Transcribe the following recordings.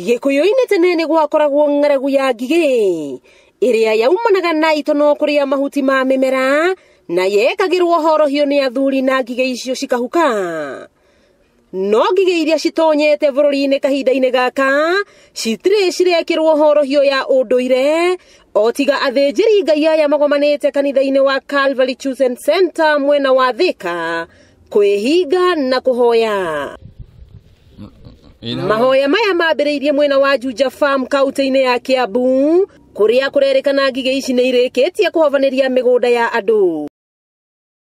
Gikuyu-ini tene ni gukoragwo ng'aragu ya ngige iria yaumanaga na itono kuria mahuti ma mimera na yekagirwo horohio ni athuri na ngige icio cikahuka. No ngige iria itonyete bururi-ini kahinda-ini gaka citire cirekirwo horohio ya unduire otiga athinjiri Ngai aya magomanite kanitha-ini wa Calvary Chosen Center mwena wa Thika kwihinga na kuhoya. Mahoya maya mambiririe mwena wa Juja Farm kaunti-ini ya Kiambu kuria kurerikana ngige ici ni irikitie kuhovaniria migunda ya andu.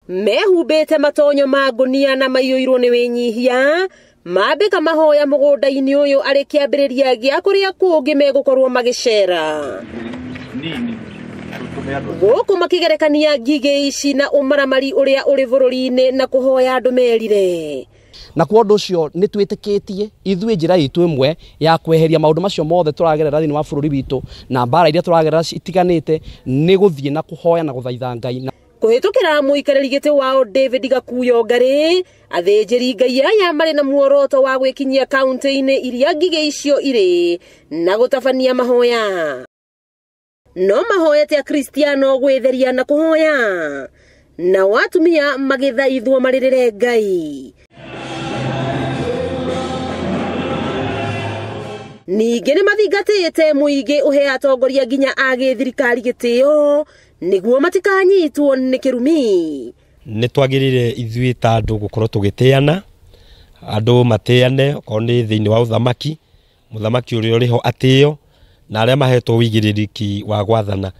Mehumbite matonyo ma ngunia na maiyuirwo ni winyihia mambika mahoya mugunda-ini uyu ari kiambiriria gia kuria kungi megukorwo magicera. Guku makigerekania ngige ici na umaramari uria uri bururi-ini na kuhoya andu merire. Na kwa undu ucio ni twitikitie ithuĩ njira itu imwe ya kweheria maundu macio mothe turagerera thini wa bururi witu na mbara iria turagerera itiganite ni guthie na kuhoya na guthaitha Ngai. Kuhitukira muikariri giti wao David Gakuyo Ngari athinjiri Ngai aya mari na muoroto wa gwikinyia kaunti-ini iria ngige icio iri na gutabania mahoya. No mahoya tia Kristiano gwitheria na kuhoya na watumia magithaithwo maririre Ngai. Ninge ni mathingatite muingi uhe atongoria nginya agi thirikari gitio niguo matikanyitwo ni kirumi. Ni twagirire ithuĩ ta andu gukorwo tugitiana andu matiane koni thini wa uthamaki muthamaki uria uriho atio na aria mahetwo wigiririki wa gwathana.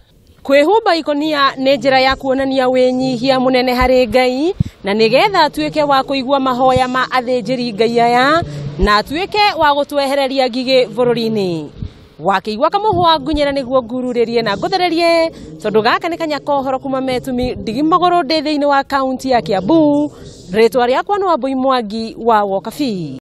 Kwihumba ikonia ni njira ya kuonania winyihia munene hari Ngai na nigetha atuike wa kuigua mahoya ma athinjiri Ngai aya na atuike wa gutwehereria ngige bururi-ini. Wakiigua kamuhwa ngunyera niguo ngururirie na nguthererie tondu gaka ni kanyako horo kuma metumi ndigimagoro ndi thiini wa kaunti ya Kiambu. Ritwa riakwa ni Wambui Mwangi wa Wokabi.